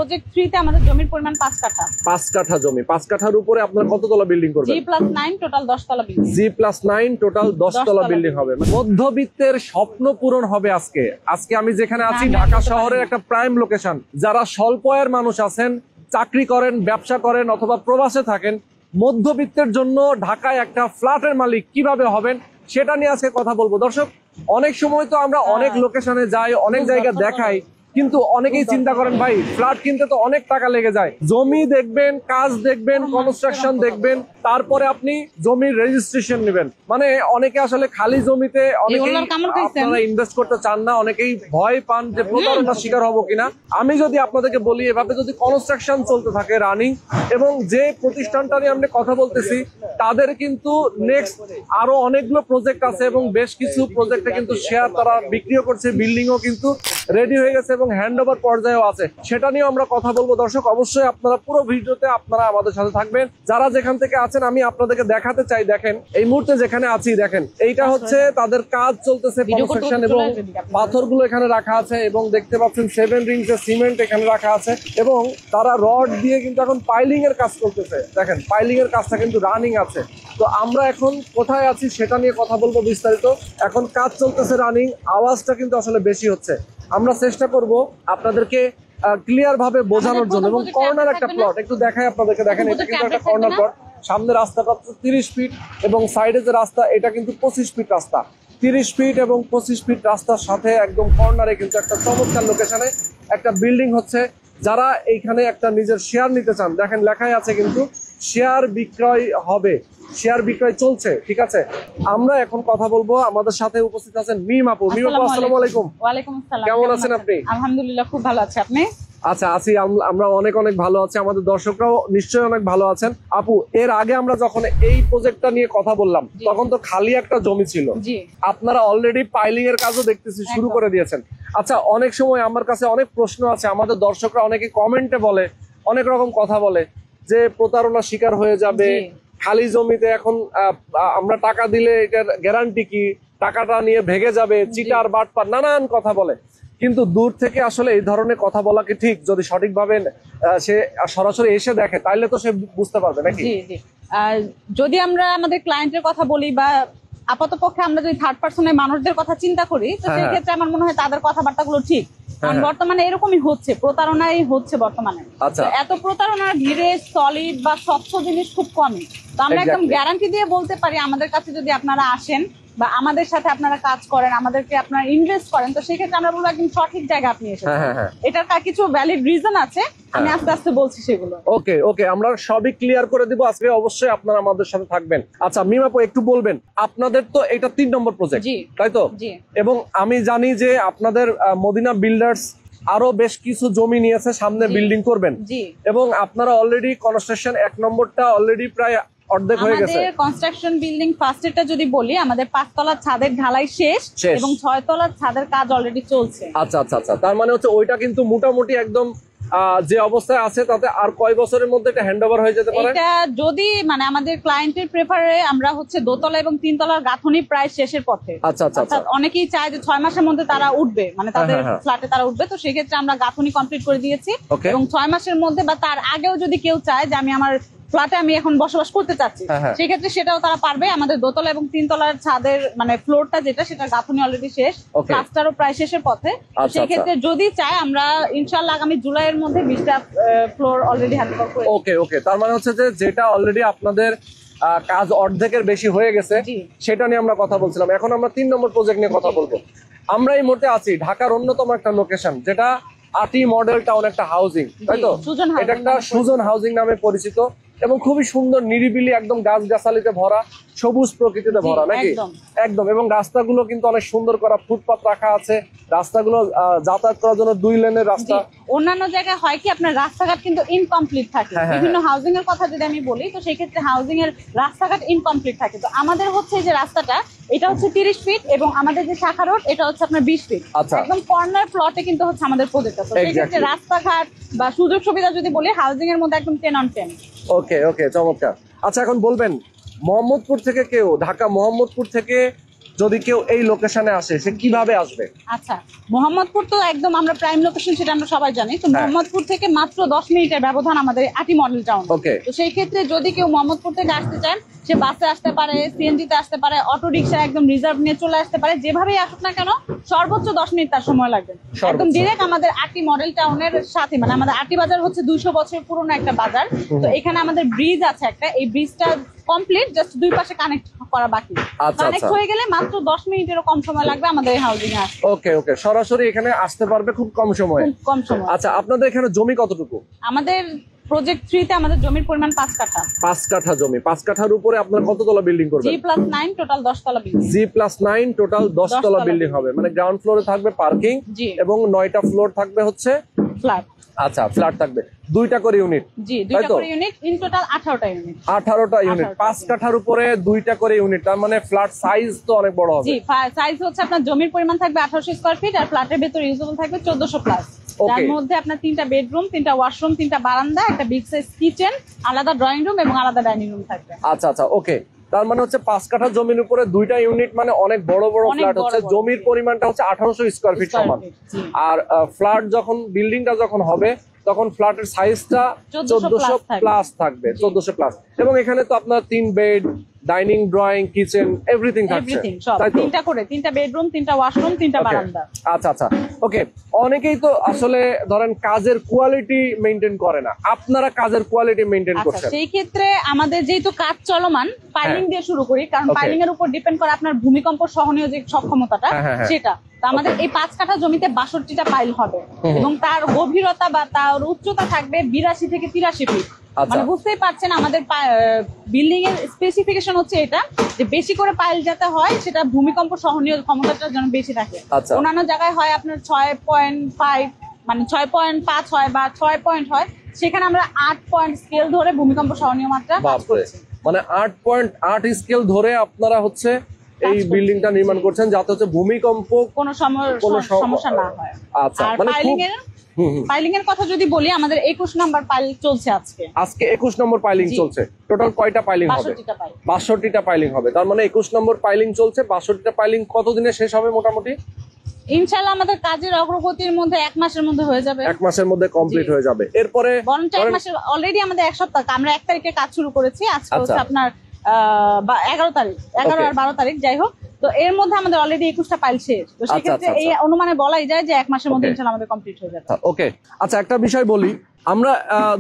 Project 3 তে আমাদের জমির পরিমাণ 5 কাঠা। 5 কাঠা জমি, 5 কাঠার উপরে আপনার কততলা বিল্ডিং করবেন? G+9 টোটাল 10 তলা বিল্ডিং। G+9 টোটাল 10 তলা বিল্ডিং হবে। মধ্যবিত্তের স্বপ্ন পূরণ হবে আজকে। আজকে আমি যেখানে আছি ঢাকা শহরের একটা প্রাইম লোকেশন। যারা স্বল্প আয়ের মানুষ আছেন, চাকরি করেন, ব্যবসা করেন অথবা প্রবাসে থাকেন, মধ্যবিত্তের জন্য ঢাকায় একটা ফ্ল্যাটের মালিক কিভাবে হবেন সেটা নিয়ে আজকে কথা বলবো। দর্শক, অনেক সময় তো আমরা অনেক লোকেশনে যাই, অনেক জায়গা দেখাই, কিন্তু অনেকেই চিন্তা করেন ভাই ফ্ল্যাট কিনতে তো অনেক টাকা লেগে যায়। জমি দেখবেন, কাজ দেখবেন, কনস্ট্রাকশন দেখবেন, তারপরে আপনি জমির রেজিস্ট্রেশন নেবেন। মানে অনেকে আসলে খালি জমিতে অনেকেই আপনারা ইনভেস্ট করতে চান না, অনেকেই ভয় পান যে প্রতারণার শিকার হবো কিনা। আমি যদি আপনাদেরকে বলি, এভাবে যদি কনস্ট্রাকশন চলতে থাকে রানিং, এবং যে প্রতিষ্ঠানটা নিয়ে আমরা কথা বলতেছি তাদের কিন্তু নেক্সট আরো অনেকগুলো প্রজেক্ট আছে এবং বেশ কিছু প্রজেক্টে কিন্তু শেয়ার তারা বিক্রিও করছে, বিল্ডিংও কিন্তু রেডি হয়ে গেছে এবং হ্যান্ডওভার পর্যায়েও আছে। সেটা নিয়ে আমরা কথা বলবো। দর্শক, অবশ্যই আপনারা পুরো ভিডিওতে আপনারা আমাদের সাথে থাকবেন। যারা যেখান থেকে আছেন আমি আপনাদেরকে দেখাতে চাই। দেখেন এই মুহূর্তে যেখানে আছি, দেখেন এইটা হচ্ছে তাদের কাজ চলতেছে, কনস্ট্রাকশন, এবং পাথরগুলো এখানে রাখা আছে এবং দেখতে পাচ্ছেন 7 রিংস এর সিমেন্ট এখানে রাখা আছে এবং তারা রড দিয়ে কিন্তু এখন পাইলিং এর কাজ করতেছে। দেখেন পাইলিং এর কাজটা কিন্তু রানিং আছে। তো আমরা এখন কোথায় আছি সেটা নিয়ে কথা বলবো বিস্তারিত। এখন কাজ চলতেছে রানিং, আওয়াজটা কিন্তু আসলে বেশি হচ্ছে। আমরা চেষ্টা করব আপনাদেরকে ক্লিয়ার ভাবে বোঝানোর জন্য। এবং কর্নার একটা প্লট একটু দেখাই আপনাদেরকে। দেখেন এটা কিন্তু একটা কর্নার প্লট। সামনে রাস্তাটা 30 ফিট এবং সাইডে যে রাস্তা এটা কিন্তু 25 ফিট রাস্তা। 30 ফিট এবং 25 ফিট রাস্তার সাথে একদম কর্নারে কিন্তু একটা চমৎকার লোকেশনে একটা বিল্ডিং হচ্ছে। যারা এইখানে একটা নিজের শেয়ার নিতে চান, দেখেন লেখাই আছে কিন্তু শেয়ার বিক্রয় হবে, শেয়ার বিক্রয় চলছে। ঠিক আছে, আমরা এখন কথা বলবো। আমাদের সাথে উপস্থিত আছেন মিম আপু। মিম আপু, আসসালামু আলাইকুম। ওয়ালাইকুম আসসালাম। কেমন আছেন আপনি? আলহামদুলিল্লাহ, খুব ভালো আছি। আপনি? আচ্ছা, আছি আমরা অনেক অনেক ভালো আছি। আমাদের দর্শকরাও নিশ্চয়ই অনেক ভালো আছেন। আপু, এর আগে আমরা যখন এই প্রজেক্টটা নিয়ে কথা বললাম তখন তো খালি একটা জমি ছিল। আপনারা অলরেডি পাইলিং এর কাজও দেখতেছি শুরু করে দিয়েছেন। আচ্ছা, অনেক সময় আমার কাছে অনেক প্রশ্ন আছে, আমাদের দর্শকরা অনেকে কমেন্টে বলে, অনেক রকম কথা বলে যে প্রতারণার শিকার হয়ে যাবে, খালি জমিতে এখন আমরা টাকা দিলে এটার গ্যারান্টি কি, টাকাটা নিয়ে ভেঙে যাবে, চিটার বাটপার নানান কথা বলে। কিন্তু দূর থেকে আসলে এই ধরনের কথা বলা কি ঠিক? যদি সঠিকভাবে সে সরাসরি এসে দেখে তাইলে তো সে বুঝতে পারবে নাকি? জি জি। যদি আমরা আমাদের ক্লায়েন্টের কথা বলি বা আপাতপক্ষে আমরা যদি থার্ড পার্সনের মানুষদের কথা চিন্তা করি, তো সেই ক্ষেত্রে আমার মনে হয় তাদের কথাবার্তাগুলো ঠিক। কারণ বর্তমানে এরকমই হচ্ছে, প্রতারণাই হচ্ছে বর্তমানে। এত প্রতারণার ভিড়ে সলিড বা স্বচ্ছ জিনিস খুব কমই। তো আমরা একদম গ্যারান্টি দিয়ে বলতে পারি, আমাদের কাছে যদি আপনারা আসেন বা আমাদের সাথে আপনারা কাজ করেন, আমাদেরকে আপনারা ইনভেস্ট করেন, তো সেক্ষেত্রে আমরা বলবো একদম সঠিক জায়গা আপনি এসেছেন। এটার কিছু ভ্যালিড রিজন আছে, আমি আস্তে আস্তে বলছি সেগুলো। ওকে ওকে, আমরা সবই ক্লিয়ার করে দিব আজকে। অবশ্যই আপনারা আমাদের সাথে থাকবেন। আচ্ছা মিম আপু, একটু বলবেন, আপনাদের তো এটা 3 নম্বর প্রজেক্ট, তাই তো? এবং আমি জানি যে আপনাদের মদিনা বিল্ডার্স আরো বেশ কিছু জমি নিয়েছে, সামনে বিল্ডিং করবেন, এবং আপনারা অলরেডি কনস্ট্রাকশন 1 নম্বরটা অলরেডি প্রায় অর্ধেক হয়ে গেছে। আমাদের কনস্ট্রাকশন বিল্ডিং ফার্স্ট এরটা যদি বলি, আমাদের 5 তলার ছাদের ঢালাই শেষ এবং 6 তলার ছাদের কাজ অলরেডি চলছে। আচ্ছা আচ্ছা আচ্ছা, তার মানে হচ্ছে ওইটা কিন্তু মোটামুটি একদম যে অবস্থায় আছে তাতে আর কয় বছরের মধ্যে এটা হ্যান্ডওভার হয়ে যেতে পারে? এটা যদি মানে আমাদের ক্লায়েন্টের প্রেফারে আমরা হচ্ছে 2 তলা এবং 3 তলার গাঁথনি প্রায় শেষের পথে। আচ্ছা আচ্ছা আচ্ছা, অনেকেই চায় যে 6 মাসের মধ্যে তারা উঠবে, মানে তাদের ফ্ল্যাটে তারা উঠবে। তো সেই ক্ষেত্রে আমরা গাঁথনি কমপ্লিট করে দিয়েছি এবং 6 মাসের মধ্যে বা তার আগেও যদি কেউ চায় যে আমি আমার ফ্ল্যাটে আমি এখন বসবাস করতে চাচ্ছি, সেই ক্ষেত্রে সেটাও তারা পারবে। আমাদের 2 তলা এবং 3 তলার ছাদের মানে ফ্লোরটা যেটা, সেটা গাঁথনি অলরেডি শেষ, প্লাস্টারও প্রায় শেষের পথে। সেই ক্ষেত্রে যদি চায় আমরা ইনশাআল্লাহ আগামী জুলাইয়ের মধ্যে 20টা ফ্লোর অলরেডি হ্যান্ডওভার করে। ওকে ওকে, তার মানে হচ্ছে যে যেটা অলরেডি আপনাদের কাজ অর্ধেকের বেশি হয়ে গেছে সেটা নিয়ে আমরা কথা বলছিলাম। এখন আমরা 3 নম্বর প্রজেক্ট নিয়ে কথা বলবো। আমরা এই মুহূর্তে আছি ঢাকার অন্যতম একটা লোকেশন, যেটা আটি মডেল টাউন একটা হাউজিং, তাই তো? এটা একটা সুজন হাউজিং নামে পরিচিত এবং খুবই সুন্দর, নিরিবিলি, একদম গাছগাছালিতে ভরা, সবুজ প্রকৃতিতে ভরা, নাকি? একদম। এবং রাস্তাগুলো কিন্তু অনেক সুন্দর করা, ফুটপাত রাখা আছে, রাস্তাগুলো যাতায়াত করার জন্য 2 লেনের রাস্তা। অন্যান্য জায়গায় হয় কি আপনার রাস্তাঘাট কিন্তু ইনকমপ্লিট থাকে, বিভিন্ন হাউজিং এর কথা যদি আমি বলি, তো সেই ক্ষেত্রে হাউজিং এর রাস্তাঘাট ইনকমপ্লিট থাকে। তো আমাদের হচ্ছে যে রাস্তাটা, এটা হচ্ছে 30 ফিট এবং আমাদের যে শাখা রোড এটা হচ্ছে আপনার 20 ফিট। একদম কর্নার প্লটে কিন্তু হচ্ছে আমাদের প্রজেক্ট। তো সেই ক্ষেত্রে রাস্তাঘাট বা সুযোগ সুবিধা যদি বলি, হাউজিং এর মধ্যে একদম 10 on 10। ওকে ওকে, চমৎকার। আচ্ছা, এখন বলবেন মোহাম্মদপুর থেকে কেউ, ঢাকা মোহাম্মদপুর থেকে যদি কেউ এই লোকেশনে আসে সে কিভাবে আসবে? আচ্ছা, মোহাম্মদপুর তো একদম আমরা প্রাইম লোকেশন, সেটা আমরা সবাই জানি। তো মোহাম্মদপুর থেকে মাত্র 10 মিনিটের ব্যবধান আমাদের আটি মডেল টাউন। ওকে, তো সেই ক্ষেত্রে যদি কেউ মোহাম্মদপুর থেকে আসতে চান, সে বাসে আসতে পারে, সিএনজি তে আসতে পারে, অটো রিক্সা একদম রিজার্ভ নিয়ে চলে আসতে পারে। যেভাবেই আসুক না কেন সর্বোচ্চ 10 মিনিট তার সময় লাগবে। একদম ডিরেক্ট আমাদের আটি মডেল টাউনের সাথে, মানে আমাদের আটি বাজার হচ্ছে 200 বছর পুরনো একটা বাজার। তো এখানে আমাদের ব্রিজ আছে একটা, এই ব্রিজটা কমপ্লিট, জাস্ট দুই পাশে কানেক্ট করা বাকি। কানেক্ট হয়ে গেলে মাত্র 10 মিনিটেরও কম সময় লাগবে আমাদের এই হাউজিং এ আসতে। ওকে ওকে, সরাসরি এখানে আসতে পারবে খুব কম সময়ে। খুব কম সময়। আচ্ছা, আপনাদের এখানে জমি কতটুকু? আমাদের প্রজেক্ট 3 তে আমাদের জমির পরিমাণ 5 কাঠা। 5 কাঠা জমি। 5 কাঠার উপরে আপনারা কততলা বিল্ডিং করবেন? G+9 টোটাল 10 তলা বিল্ডিং। G+9 টোটাল 10 তলা বিল্ডিং হবে, মানে গ্রাউন্ড ফ্লোরে থাকবে পার্কিং এবং 9টা ফ্লোর থাকবে হচ্ছে ফ্ল্যাট। আচ্ছা, ফ্ল্যাট থাকবে 2টা করে ইউনিট। জি, 2টা করে ইউনিট, ইন টোটাল 18টা ইউনিট। 18টা ইউনিট, 5 কাঠার উপরে 2টা করে ইউনিট, তার মানে ফ্ল্যাট সাইজ তো অনেক বড় হবে। জি, সাইজ হচ্ছে আপনার জমির পরিমাণ থাকবে 1800 স্কয়ার ফিট, আর ফ্ল্যাটের ভেতর ইউজেবল থাকবে 1400 প্লাস। তার মধ্যে আপনার 3টা বেডরুম, 3টা ওয়াশরুম, 3টা বারান্দা, একটা বিগ সাইজ কিচেন, আলাদা ড্রয়িং রুম এবং আলাদা ডাইনিং রুম থাকবে। আচ্ছা আচ্ছা, ওকে। তার মানে হচ্ছে 5 কাঠা জমির উপরে 2টা ইউনিট, মানে অনেক বড় বড় ফ্ল্যাট হচ্ছে। জমির পরিমাণটা হচ্ছে 1800 স্কয়ার ফিট সমান। আর ফ্ল্যাট যখন বিল্ডিংটা যখন হবে তখন ফ্ল্যাটের সাইজটা 1400 প্লাস থাকবে, 1400 প্লাস। এবং এখানে তো আপনার 3 bed, dining, drawing, kitchen, everything থাকছে, তাই তো? 3টা করে, 3টা বেডরুম, 3টা ওয়াশরুম, 3টা বারান্দা। আচ্ছা আচ্ছা, ওকে। অনেকেই তো আসলে ধরেন কাজের কোয়ালিটি মেইনটেইন করে না, আপনারা কাজের কোয়ালিটি মেইনটেইন করছেন। সেই ক্ষেত্রে আমাদের যেহেতু কাজ চলমান, পাইলিং দিয়ে শুরু করি, কারণ পাইলিং এর উপর ডিপেন্ড করে আপনার ভূমিকম্প সহনীয় যে সক্ষমতাটা, সেটা। তো আমাদের এই 5 কাঠা জমিতে 62টা পাইল হবে এবং তার গভীরতা বা তার উচ্চতা থাকবে 82 থেকে 83 ফিট। মানে বুঝতেই পারছেন আমাদের বিল্ডিং এর স্পেসিফিকেশন হচ্ছে এটা, যে বেশি করে পাইল যাতে হয়, সেটা ভূমিকম্প সহনীয় ক্ষমতাটা যেন বেশি থাকে। অন্যান্য জায়গায় হয় আপনার 6.5, মানে 6.5 হয় বা 6 পয়েন্ট হয়, সেখানে আমরা 8 পয়েন্ট স্কেল ধরে ভূমিকম্প সহনীয় মাত্রা কাজ করছি। মানে 8.8 স্কেল ধরে আপনারা হচ্ছে এই বিল্ডিংটা নির্মাণ করছেন, যাতে হচ্ছে ভূমিকম্প কোনো সমস্যা না হয়। আচ্ছা, মানে পাইলিং এর কথা যদি বলি, আমাদের 21 নম্বর পাইল চলছে আজকে 21 নম্বর পাইলিং চলছে। টোটাল কয়টা পাইলিং হবে? 62টা পাইলিং হবে। তার মানে 21 নম্বর পাইলিং চলছে। 62টা পাইলিং কতদিনে শেষ হবে মোটামুটি? ইনশাআল্লাহ আমাদের কাজের অগ্রগতির মধ্যে 1 মাসের মধ্যে হয়ে যাবে। 1 মাসের মধ্যে কমপ্লিট হয়ে যাবে। এরপরে বরঞ্চ 1 মাসের অলরেডি আমাদের 1 সপ্তাহ, আমরা 1 তারিখে কাজ শুরু করেছি। আজকে হচ্ছে আপনার 11 তারিখ, 11 আর 12 তারিখ, যাই হোক। তো এর মধ্যে আমাদের অলরেডি 21টা পাইল শেষ। তো সেক্ষেত্রে এই অনুমানে বলাই যায় যে 1 মাসের মধ্যে ইনশাআল্লাহ আমাদের কমপ্লিট হয়ে যাবে। ওকে, আচ্ছা, একটা বিষয় বলি, আমরা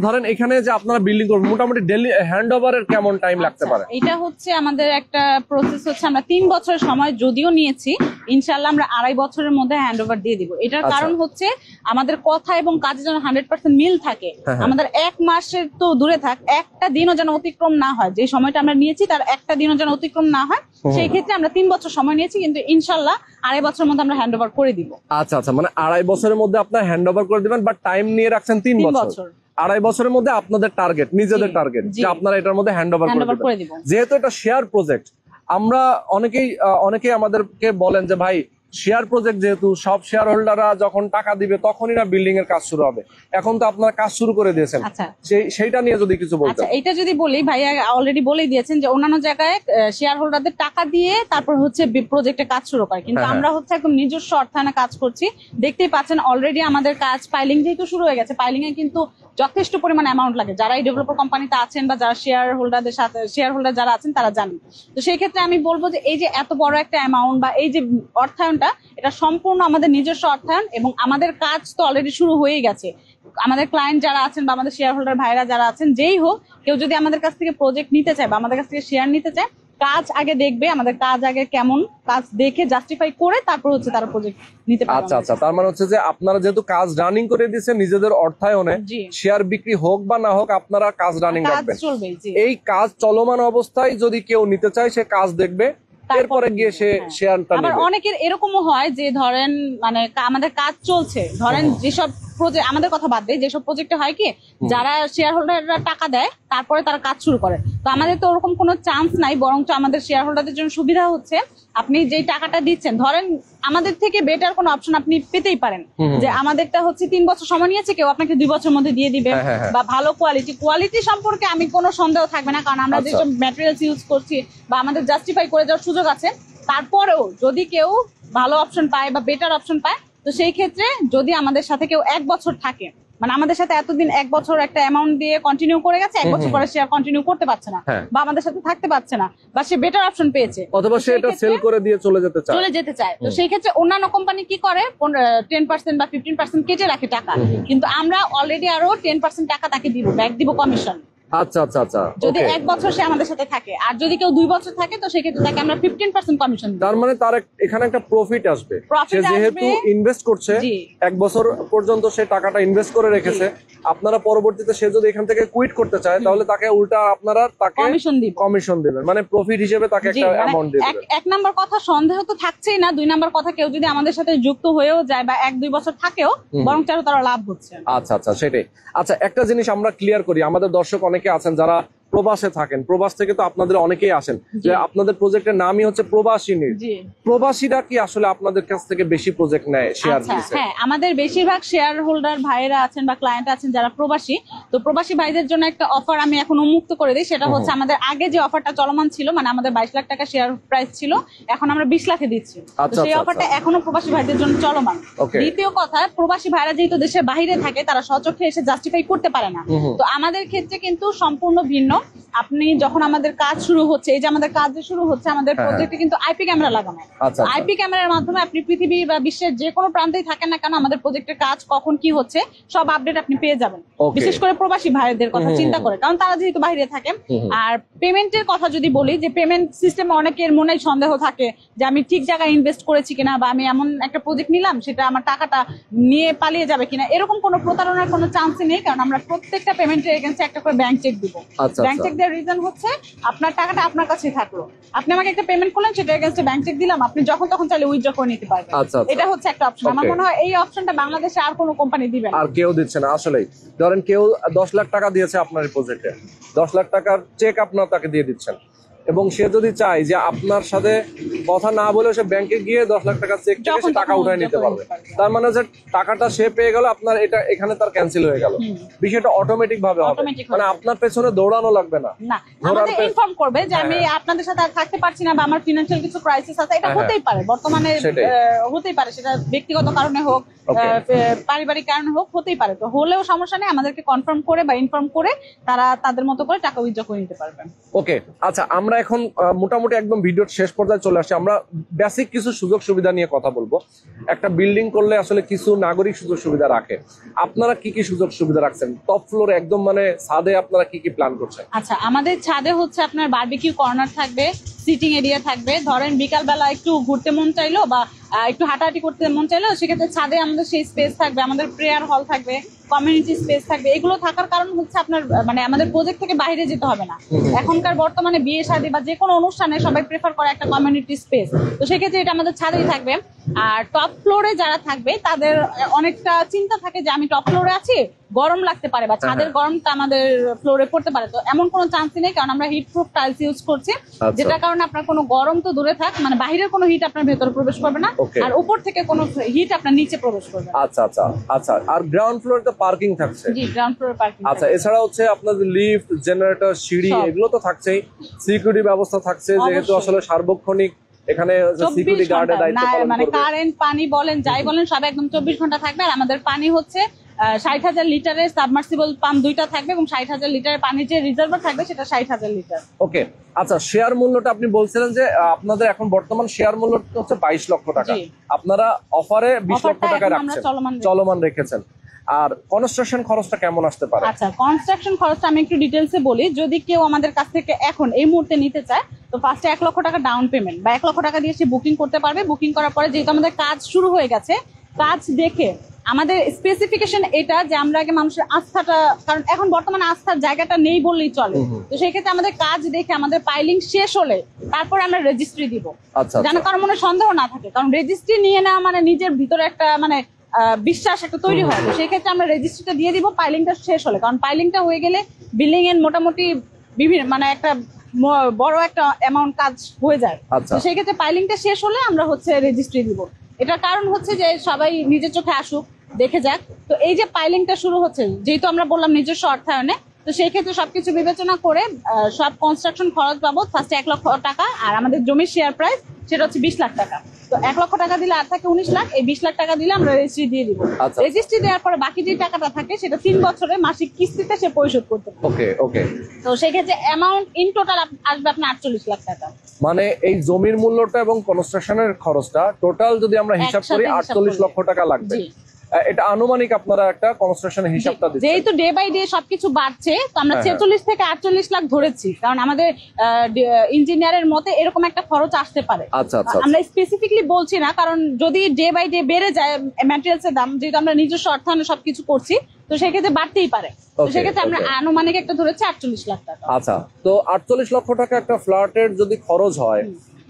ধরেন এখানে যে আপনারা বিল্ডিং করবেন, মোটামুটি ডেইলি হ্যান্ডওভারের কেমন টাইম লাগতে পারে? এটা হচ্ছে আমাদের একটা প্রসেস হচ্ছে, আমরা 3 বছরের সময় যদিও নিয়েছি, ইনশাআল্লাহ আমরা 2.5 বছরের মধ্যে হ্যান্ডওভার দিয়ে দিব। এটার কারণ হচ্ছে আমাদের কথা এবং কাজে যেন 100% মিল থাকে। আমাদের 1 মাসের তো দূরে থাক, একটা দিনও যেন অতিক্রম না হয়, যে সময়টা আমরা নিয়েছি তার একটা দিনও যেন অতিক্রম না হয়। সেই ক্ষেত্রে আমরা 3 বছর সময় নিয়েছি, কিন্তু ইনশাআল্লাহ 2.5 বছরের মধ্যে আমরা হ্যান্ডওভার করে দিব। আচ্ছা আচ্ছা, মানে 2.5 বছরের মধ্যে আপনারা হ্যান্ডওভার করে দিবেন, বাট টাইম নিয়ে রাখছেন 3 বছর। 2.5 বছরের মধ্যে আপনাদের টার্গেট, নিজেদের টার্গেট, যে আপনারা এটার মধ্যে হ্যান্ডওভার করে দিবেন। যেহেতু এটা শেয়ার প্রজেক্ট, আমরা অনেকেই আমাদেরকে বলেন যে ভাই, শেয়ার প্রজেক্ট যেহেতু, সব শেয়ার হোল্ডাররা যখন টাকা দিবে তখনই না বিল্ডিং এর কাজ শুরু হবে। এখন তো আপনারা কাজ শুরু করে দিয়েছেন, সেইটা নিয়ে যদি কিছু বলতেন। আচ্ছা, এটা যদি বলি, ভাইয়া অলরেডি বলেই দিয়েছেন যে অন্যান্য জায়গায় শেয়ার হোল্ডারদের টাকা দিয়ে তারপর হচ্ছে প্রজেক্টে কাজ শুরু করে, কিন্তু আমরা হচ্ছে একদম নিজস্ব অর্থায়নে কাজ করছি। দেখতেই পাচ্ছেন অলরেডি আমাদের কাজ, পাইলিং যেহেতু শুরু হয়ে গেছে, পাইলিং এ কিন্তু যথেষ্ট পরিমাণ অ্যামাউন্ট লাগে। যারা এই ডেভেলপার কোম্পানিতে আছেন বা যারা শেয়ার হোল্ডার যারা আছেন তারা জানেন। তো সেই ক্ষেত্রে আমি বলবো যে এই যে এত বড় একটা অ্যামাউন্ট বা এই যে অর্থায়নটা, এটা সম্পূর্ণ আমাদের নিজস্ব অর্থায়ন এবং আমাদের কাজ তো অলরেডি শুরু হয়ে গেছে। আমাদের ক্লায়েন্ট যারা আছেন বা আমাদের শেয়ার হোল্ডার ভাইরা যারা আছেন, যেই হোক, কেউ যদি আমাদের কাছ থেকে প্রজেক্ট নিতে চায় বা আমাদের কাছ থেকে শেয়ার নিতে চায়, কাজ আগে দেখবে, আমাদের কাজ আগে কেমন, কাজ দেখে জাস্টিফাই করে তারপর হচ্ছে তারা প্রজেক্ট নিতে পারবে। আচ্ছা আচ্ছা, তার মানে হচ্ছে যে আপনারা যেহেতু কাজ রানিং করে দিয়েছেন নিজেদের অর্থায়নে, শেয়ার বিক্রি হোক বা না হোক, আপনারা কাজ রানিং রাখবেন। এই কাজ চলমান অবস্থায় যদি কেউ নিতে চায়, সে কাজ দেখবে, এরপরে গিয়ে সে শেয়ারটা নেবে। আবার অনেকের এরকমও হয় যে ধরেন, মানে আমাদের কাজ চলছে, ধরেন যেসব প্রজেক্ট, আমাদের কথা বাদ দেয়, যেসব প্রজেক্টে হয় কি, যারা শেয়ার হোল্ডাররা টাকা দেয় তারপরে তারা কাজ শুরু করে। তো আমাদের তো ওরকম কোনো চান্স নাই, বরঞ্চ আমাদের শেয়ার হোল্ডারদের জন্য সুবিধা হচ্ছে, আপনি যেই টাকাটা দিচ্ছেন, ধরেন আমাদের থেকে বেটার কোনো অপশন আপনি পেতেই পারেন, যে আমাদেরটা হচ্ছে 3 বছর সময় নিয়েছে, কেউ আপনাকে 2 বছরের মধ্যে দিয়ে দিবে, বা ভালো কোয়ালিটি সম্পর্কে আমি কোনো সন্দেহ থাকবে না, কারণ আমরা যেসব ম্যাটেরিয়ালস ইউজ করছি বা আমাদের জাস্টিফাই করে যাওয়ার সুযোগ আছে, তারপরেও যদি কেউ ভালো অপশন পায় বা বেটার অপশন পায়, তো সেই ক্ষেত্রে যদি আমাদের সাথে কেউ 1 বছর থাকে, মানে আমাদের সাথে এতদিন 1 বছর একটা অ্যামাউন্ট দিয়ে কন্টিনিউ করে গেছে, 1 বছর পরে সে আর কন্টিনিউ করতে পারছে না, হ্যাঁ। বা আমাদের সাথে থাকতে পারছে না, বা সে বেটার অপশন পেয়েছে, অথবা সে এটা সেল করে দিয়ে চলে যেতে চায়, তো সেই ক্ষেত্রে অন্যান্য কোম্পানি কি করে 10% বা 15% কেটে রাখে টাকা, কিন্তু আমরা অলরেডি আরো 10% টাকা তাকে দিব, ব্যাক দিব কমিশন। আচ্ছা আচ্ছা আচ্ছা, যদি okay. 1 বছর সে আমাদের সাথে থাকে, আর যদি কেউ 2 বছর থাকে, তো সেক্ষেত্রে তাকে আমরা 15% কমিশন দিই। তার মানে তার এখানে একটা প্রফিট আসবে। Profit সে যেহেতু আসবে। ইনভেস্ট করছে, জি। 1 বছর পর্যন্ত সে টাকাটা ইনভেস্ট করে রেখেছে, আপনারা পরবর্তীতে সে যদি এখান থেকে কুইট করতে চায়, তাহলে তাকে উল্টা আপনারা তাকে কমিশন দিবেন, মানে প্রফিট হিসেবে তাকে একটা অ্যামাউন্ট দিবেন। এক নাম্বার কথা, সন্দেহ তো থাকছেই না। 2 নাম্বার কথা, কেউ যদি আমাদের সাথে যুক্ত হয়েও যায় বা 1-2 বছর থাকেও, বরং তারা লাভ হচ্ছে। আচ্ছা আচ্ছা, সেটাই। আচ্ছা, একটা জিনিস আমরা ক্লিয়ার করি, আমাদের দর্শক অনেকে আছেন যারা প্রবাসে থাকেন, প্রবাস থেকে তো আপনাদের অনেকেই আসেন, যে আপনাদের প্রজেক্টের নামই হচ্ছে প্রবাসী নিট। প্রবাসীরা কি আসলে আপনাদের কাছ থেকে বেশি প্রজেক্ট নেয়, শেয়ার দিচ্ছে? হ্যাঁ, আমাদের বেশিরভাগ শেয়ার হোল্ডার ভাইয়েরা আছেন বা ক্লায়েন্ট আছেন যারা প্রবাসী। তো প্রবাসী ভাইদের জন্য একটা অফার আমি এখন উন্মুক্ত করে দিই, সেটা হচ্ছে আমাদের আগে যে অফারটা চলমান ছিল, মানে আমাদের 22 লাখ টাকা শেয়ার প্রাইস ছিল, এখন আমরা 20 লাখে দিচ্ছি। তো সেই অফারটা এখনো প্রবাসী ভাইদের জন্য চলমান। দ্বিতীয় কথা, প্রবাসী ভাইরা যেহেতু দেশের বাইরে থাকে, তারা সচক্ষে এসে জাস্টিফাই করতে পারে না। তো আমাদের ক্ষেত্রে কিন্তু সম্পূর্ণ ভিন্ন। আপনি যখন আমাদের কাজ শুরু হচ্ছে, এই যে আমাদের কাজ শুরু হচ্ছে, আমাদের প্রজেক্টে কিন্তু আইপি ক্যামেরা লাগানো। আইপি ক্যামেরার মাধ্যমে আপনি পৃথিবী বা বিশ্বের যে কোনো প্রান্তেই থাকেন না কেন, আমাদের প্রজেক্টের কাজ কখন কি হচ্ছে সব আপডেট আপনি পেয়ে যাবেন। বিশেষ করে প্রবাসী ভাইদের কথা চিন্তা করে, কারণ তারা যেহেতু বাইরে থাকেন। আর পেমেন্টের কথা যদি বলি, যে পেমেন্ট সিস্টেমে অনেকের মনে সন্দেহ থাকে যে আমি ঠিক জায়গায় ইনভেস্ট করেছি কিনা, বা আমি এমন একটা প্রজেক্ট নিলাম সেটা আমার টাকাটা নিয়ে পালিয়ে যাবে কিনা, এরকম কোনো প্রতারণার কোনো চান্সই নেই, কারণ আমরা প্রত্যেকটা পেমেন্টের এগেইনস্টে একটা করে ব্যাংক চেক দিব। ব্যাংক চেক দেওয়ার রিজন হচ্ছে আপনার টাকাটা আপনার কাছেই থাকলো, আপনি আমাকে একটা পেমেন্ট করলেন, সেটা এগেইনস্টে ব্যাংক চেক দিলাম, আপনি যখন তখন চাইলে উইথড্র করে নিতে পারবেন। এটা হচ্ছে একটা অপশন। আমার মনে হয় এই অপশনটা বাংলাদেশে আর কোনো কোম্পানি দিবে না, আর কেউ দিচ্ছে না। আসলেই ধরেন কেউ 10 লাখ টাকা দিয়েছে আপনার এই প্রজেক্টে, 10 লাখ টাকার চেক আপনার তাকে দিয়ে দিচ্ছেন, এবং সে যদি চায় যে আপনার সাথে কথা না বলে সে ব্যাংকে গিয়ে 10 লাখ টাকা চেক থেকে সে টাকা উঠায় নিতে পারবে, তার মানে যে টাকাটা সে পেয়ে গেল, আপনার এটা এখানে তার ক্যান্সেল হয়ে গেল, বিষয়টা অটোমেটিক ভাবে হবে, মানে আপনার পেছনে দৌড়ানো লাগবে না। আমাদের ইনফর্ম করবে যে আমি আপনাদের সাথে আর থাকতে পারছি না, বা আমার ফিনান্সিয়াল কিছু ক্রাইসিস আছে, এটা হতেই পারে, বর্তমানে হতেই পারে, সেটা ব্যক্তিগত কারণে হোক, পারিবারিক কারণে হোক, হতেই পারে। তো হলেও সমস্যা নেই, আমাদেরকে কনফার্ম করে বা ইনফর্ম করে তারা তাদের মতো করে টাকা উইথড্র করে নিতে পারবেন। ওকে, আচ্ছা, আমরা এখন মোটামুটি একদম ভিডিওর শেষ পর্যায়ে চলে আসছি। আমরা বেসিক কিছু সুযোগ সুবিধা নিয়ে কথা বলবো। একটা বিল্ডিং করলে আসলে কিছু নাগরিক সুযোগ সুবিধা রাখে, আপনারা কি কি সুযোগ সুবিধা রাখছেন? টপ ফ্লোরে একদম মানে ছাদে আপনারা কি কি প্ল্যান করছেন? আচ্ছা, আমাদের ছাদে হচ্ছে আপনার বারবিকিউ কর্নার থাকবে, সিটিং এরিয়া থাকবে। ধরেন বিকাল বেলা একটু ঘুরতে মন চাইলো বা একটু হাঁটাহাঁটি করতে মন চাইলো, সেক্ষেত্রে ছাদে আমাদের সেই স্পেস থাকবে, আমাদের প্রেয়ার হল থাকবে, কমিউনিটি স্পেস থাকবে। এগুলো থাকার কারণ হচ্ছে আপনার মানে আমাদের প্রজেক্ট থেকে বাইরে যেতে হবে না। এখনকার বর্তমানে বিয়ে শাদী বা যে কোনো অনুষ্ঠানে সবাই প্রেফার করে একটা কমিউনিটি স্পেস, তো সেক্ষেত্রে এটা আমাদের ছাদেই থাকবে। আর টপ ফ্লোরে যারা থাকবে তাদের অনেকটা চিন্তা থাকে যে আমি টপ ফ্লোরে আছি, গরম লাগতে পারে বা ছাদের গরমটা আমাদের ফ্লোরে পড়তে পারে, তো এমন কোনো চান্সই নেই, কারণ আমরা হিট প্রুফ টাইলস ইউজ করছি, যেটার কারণে আপনার কোনো গরম তো দূরে থাক, মানে বাইরের কোনো হিট আপনার ভেতরে প্রবেশ করবে না, আর উপর থেকে কোনো হিট আপনার নিচে প্রবেশ করবে। আচ্ছা আচ্ছা আচ্ছা, আর গ্রাউন্ড ফ্লোরে তো পার্কিং থাকছে? জি, গ্রাউন্ড ফ্লোরে পার্কিং। আচ্ছা, এছাড়া হচ্ছে আপনাদের লিফট, জেনারেটর, সিঁড়ি এগুলো তো থাকছেই, সিকিউরিটি ব্যবস্থা থাকছে, যেহেতু আসলে সার্বক্ষণিক এখানে সিকিউরিটি গার্ডের দায়িত্ব পালন করবে, মানে কারেন্ট পানি বলেন যাই বলেন সব একদম 24 ঘন্টা থাকবে। আর আমাদের পানি হচ্ছে 60,000 লিটারের সাবমার্সিবল পাম্প 2টা থাকবে, এবং 60,000 লিটারের পানি যে রিজার্ভার থাকবে সেটা 60,000 লিটার। ওকে, আচ্ছা, শেয়ার মূল্যটা আপনি বলছিলেন যে আপনাদের এখন বর্তমান শেয়ার মূল্য হচ্ছে 22 লক্ষ টাকা, আপনারা অফারে 20 লক্ষ টাকা রাখছেন, চলমান রেখেছেন। আর কনস্ট্রাকশন খরচটা কেমন আসতে পারে? আচ্ছা, কনস্ট্রাকশন খরচটা আমি একটু ডিটেইলসে বলি। যদি কেউ আমাদের কাছ থেকে এখন এই মুহূর্তে নিতে চায়, তো ফার্স্টে 1 লক্ষ টাকা ডাউন পেমেন্ট বা 1 লক্ষ টাকা দিয়ে সে বুকিং করতে পারবে। বুকিং করার পরে যেহেতু আমাদের কাজ শুরু হয়ে গেছে, কাজ দেখে আমাদের স্পেসিফিকেশন এটা যে আমরা আগে মানুষের আস্থাটা, কারণ এখন বর্তমানে আস্থার জায়গাটা নেই বললেই চলে, তো সেই ক্ষেত্রে আমাদের কাজ দেখে আমাদের পাইলিং শেষ হলে তারপর আমরা রেজিস্ট্রি দিব, যেন কারো মনে সন্দেহ না থাকে। কারণ রেজিস্ট্রি নিয়ে নেওয়া মানে নিজের ভিতরে একটা মানে বিশ্বাস একটা তৈরি হয়, তো সেই ক্ষেত্রে আমরা রেজিস্ট্রিটা দিয়ে দিব পাইলিংটা শেষ হলে। কারণ পাইলিংটা হয়ে গেলে বিল্ডিং এর মোটামুটি বিভিন্ন মানে একটা বড় একটা অ্যামাউন্ট কাজ হয়ে যায়, তো সেই ক্ষেত্রে পাইলিংটা শেষ হলে আমরা হচ্ছে রেজিস্ট্রি দিব। এটার কারণ হচ্ছে যে সবাই নিজের চোখে আসুক, দেখে যাক। তো এই যে পাইলিংটা শুরু হচ্ছে, যেহেতু আমরা বললাম নিজস্ব অর্থায়নে, তো সেই ক্ষেত্রে সবকিছু বিবেচনা করে সব কনস্ট্রাকশন খরচ বাবদ ফার্স্টে 1 লক্ষ টাকা, আর আমাদের জমির শেয়ার প্রাইস সেটা হচ্ছে 20 লাখ টাকা। তো 1 লক্ষ টাকা দিলে আর থাকে 19 লাখ, এই 20 লাখ টাকা দিলে আমরা রেজিস্ট্রি দিয়ে দিব। আচ্ছা। রেজিস্ট্রি দেওয়ার পরে বাকি যে টাকাটা থাকে সেটা 3 বছরে মাসিক কিস্তিতে সে পরিশোধ করতে পারে। ওকে ওকে। তো সেই ক্ষেত্রে অ্যামাউন্ট ইন টোটাল আসবে আপনার 48 লাখ টাকা। মানে এই জমির মূল্যটা এবং কনস্ট্রাকশনের খরচটা টোটাল যদি আমরা হিসাব করি একসাথে হিসাব 48 করলে। লক্ষ টাকা লাগবে। জি। এটা আনুমানিক আপনারা একটা কনস্ট্রাকশনের হিসাবটা দিচ্ছেন। যেহেতু ডে বাই ডে সবকিছু বাড়ছে, তো আমরা হ্যাঁ, 46 থেকে 48 লাখ ধরেছি, কারণ আমাদের ইঞ্জিনিয়ারের মতে এরকম একটা খরচ আসতে পারে। আচ্ছা আচ্ছা আমরা স্পেসিফিকলি বলছি না, কারণ যদি ডে বাই ডে বেড়ে যায় ম্যাটেরিয়ালস এর দাম, যেহেতু আমরা নিজস্ব অর্থায়নে সবকিছু করছি, তো সেক্ষেত্রে বাড়তেই পারে। তো Okay, সেক্ষেত্রে আমরা okay. আনুমানিক একটা ধরেছি 48 লাখ টাকা। আচ্ছা। তো 48 লক্ষ টাকা একটা ফ্ল্যাটের যদি খরচ হয়,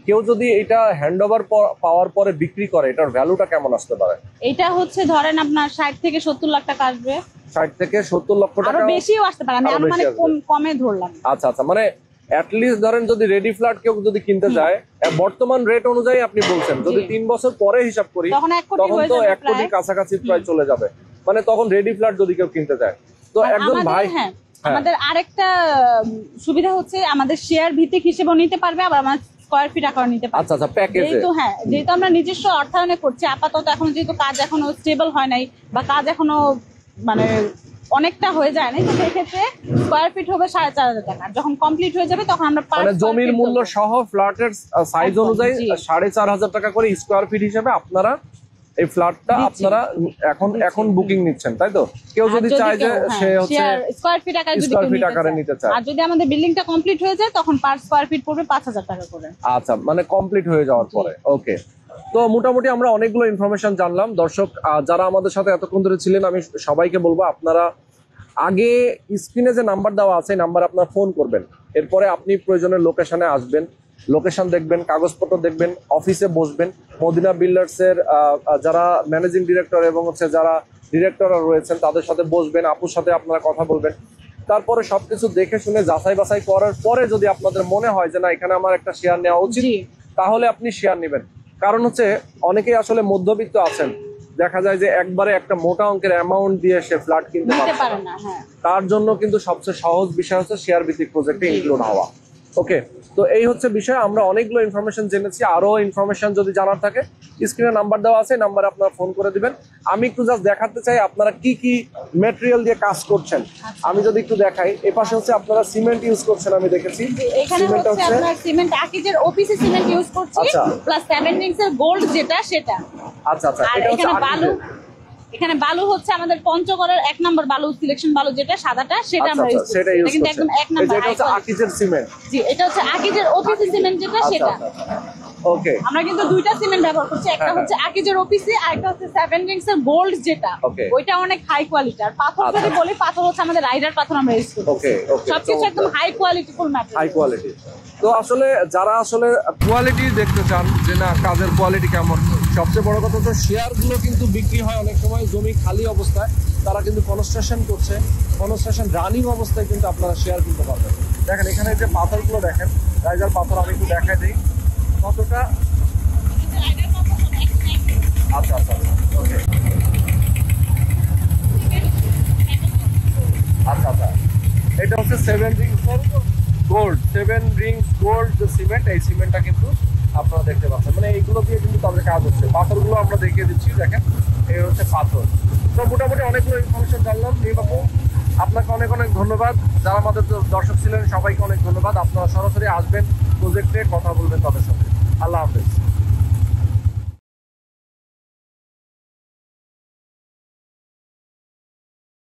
কেউ যদি এটা হ্যান্ডওভার পাওয়ার পরে বিক্রি করে, এটার ভ্যালুটা কেমন আসতে পারে? এটা হচ্ছে ধরেন আপনার 60 থেকে 70 লাখ টাকা আসবে, 60 থেকে 70 লক্ষ আরো টাকা। বেশিও আসতে পারে, আমি আরো বেশি আনুমানিক আসবে। কমে ধরলাম। আচ্ছা আচ্ছা, মানে অ্যাটলিস্ট ধরেন যদি রেডি ফ্ল্যাট কেউ যদি কিনতে যায়, বর্তমান রেট অনুযায়ী আপনি বলছেন যদি জি। 3 বছর পরে হিসাব করি, তখন 1 কোটি তখন হয়ে তো যাবে 1 কোটির প্রায়। কাছাকাছি প্রায় চলে যাবে। মানে তখন রেডি ফ্ল্যাট যদি কেউ কিনতে যায়, তো আর একজন আমাদের- ভাই হ্যাঁ, আমাদের আরেকটা সুবিধা হচ্ছে আমাদের শেয়ার ভিত্তিক হিসেবেও নিতে পারবে, আবার আমার স্কয়ার ফিট আকারও নিতে পারবে। আচ্ছা আচ্ছা প্যাকেজে। যেহেতু আমরা নিজস্ব অর্থায়নে করছি আপাতত, এখন যেহেতু কাজ এখনো স্টেবল হয় নাই বা কাজ এখনো মানে অনেকটা হয়ে যায় নাই, তো সেই ক্ষেত্রে স্কয়ার ফিট হবে 4,500 টাকা। যখন কমপ্লিট হয়ে যাবে তখন আমরা মানে জমির মূল্য সহ ফ্ল্যাটের সাইজ একদম, অনুযায়ী জি। 4,500 টাকা করে স্কয়ার ফিট হিসেবে আপনারা এই ফ্ল্যাটটা দিচ্ছি। আপনারা এখন বুকিং নিচ্ছেন, তাই তো? কেউ যদি চায় যে সে হচ্ছে স্কয়ার ফিট আকারে যদি স্কয়ার কেউ ফিট আকারে নিতে চায়, আর যদি আমাদের বিল্ডিংটা কমপ্লিট হয়ে যায় তখন পার স্কয়ার ফিট পড়বে 5,000 টাকা করে। আচ্ছা, মানে কমপ্লিট হয়ে যাওয়ার পরে। ওকে। তো মোটামুটি আমরা অনেকগুলো ইনফরমেশন জানলাম। দর্শক যারা আমাদের সাথে এতক্ষণ ধরে ছিলেন, আমি সবাইকে বলবো আপনারা আগে স্ক্রিনে যে নাম্বার দেওয়া আছে নাম্বার আপনার ফোন করবেন, এরপরে আপনি প্রয়োজনের লোকেশনে আসবেন, লোকেশন দেখবেন, কাগজপত্র দেখবেন, অফিসে বসবেন, মদিনা বিল্ডার্সের যারা ম্যানেজিং ডিরেক্টর এবং হচ্ছে যারা ডিরেক্টররা রয়েছেন তাদের সাথে বসবেন, আপুর সাথে আপনারা কথা বলবেন। তারপরে সবকিছু দেখে শুনে যাচাই বাছাই করার পরে যদি আপনাদের মনে হয় যে না এখানে আমার একটা শেয়ার নেওয়া উচিত, জি। তাহলে আপনি শেয়ার নেবেন। কারণ হচ্ছে অনেকেই আসলে মধ্যবিত্ত আছেন, দেখা যায় যে একবারে একটা মোটা অঙ্কের অ্যামাউন্ট দিয়ে সে ফ্ল্যাট কিনতে নিতে পারে পারে না। হ্যাঁ, তার জন্য কিন্তু সবচেয়ে সহজ বিষয় হচ্ছে শেয়ার ভিত্তিক প্রজেক্টে ইনক্লুড হওয়া। ওকে, তো এই হচ্ছে বিষয়। আমরা অনেকগুলো ইনফরমেশন জেনেছি, আরো ইনফরমেশন যদি জানার থাকে স্ক্রিনে নাম্বার দেওয়া আছে, নাম্বারে আপনারা ফোন করে দিবেন। আমি একটু জাস্ট দেখাতে চাই আপনারা কি কি ম্যাটেরিয়াল দিয়ে কাজ করছেন। আমি যদি একটু দেখাই, এই পাশে হচ্ছে আপনারা সিমেন্ট ইউজ করছেন, আমি দেখেছি। এখানে হচ্ছে আপনার সিমেন্ট আকিজের ওপিসি সিমেন্ট ইউজ করছি, আচ্ছা। প্লাস 7 রিংস এর গোল্ড যেটা সেটা। আচ্ছা আচ্ছা, আর এটা হচ্ছে এখানে বালু, আকিজের। এখানে বালু হচ্ছে আমাদের পঞ্চগড়ের 1 নম্বর বালু, সিলেকশন বালু যেটা সাদাটা, সেটা আচ্ছা আমরা আচ্ছা, ইউজ করছি। সেটা এটা ইউজ কিন্তু করছেন। একদম 1 এই নম্বর যে এটা হচ্ছে আকিজের সিমেন্ট। জি, এটা হচ্ছে আকিজের ওপিসি সিমেন্ট যেটা আচ্ছা সেটা। আচ্ছা, ওকে আমরা কিন্তু দুইটা সিমেন্ট ব্যবহার করছি, একটা হ্যাঁ, হচ্ছে আকিজের ওপিসি আর একটা হচ্ছে 7 রিংস এর গোল্ড যেটা। Okay. ওইটা অনেক হাই কোয়ালিটি। আর পাথর আচ্ছা। যদি বলি, পাথর হচ্ছে আমাদের রাইডার পাথর আমরা ইউজ করি। ওকে ওকে, সবকিছু একদম high quality full high material. Quality. তো আসলে যারা আসলে কোয়ালিটি দেখতে চান যে না কাজের কোয়ালিটি কেমন, সবচেয়ে বড় কথা তো শেয়ার গুলো কিন্তু বিক্রি হয় অনেক সময় জমি খালি অবস্থায়, তারা কিন্তু কনস্ট্রাকশন করছে, কনস্ট্রাকশন রানিং অবস্থায় কিন্তু আপনারা শেয়ার কিনতে পারবেন। দেখেন এখানে যে পাথরগুলো দেখেন, রাইজার পাথর আমি একটু দেখাই দিই কতটা। আচ্ছা আচ্ছা, ওকে, আচ্ছা আচ্ছা, এটা হচ্ছে 7 রিংস গোল্ড, 7 রিংস গোল্ড যে সিমেন্ট, এই সিমেন্টটা কিন্তু আপনারা দেখতে পাচ্ছেন। মানে এইগুলো দিয়ে কিন্তু তাদের কাজ হচ্ছে। পাথরগুলো আমরা দেখিয়ে দিচ্ছি, দেখেন এই হচ্ছে পাথর। তো মোটামুটি অনেকগুলো ইনফরমেশন জানলাম। বাবু আপনাকে অনেক অনেক ধন্যবাদ। যারা আমাদের দর্শক ছিলেন সবাইকে অনেক ধন্যবাদ। আপনারা সরাসরি আসবেন প্রজেক্টে, কথা বলবেন তাদের সাথে। আল্লাহ হাফেজ।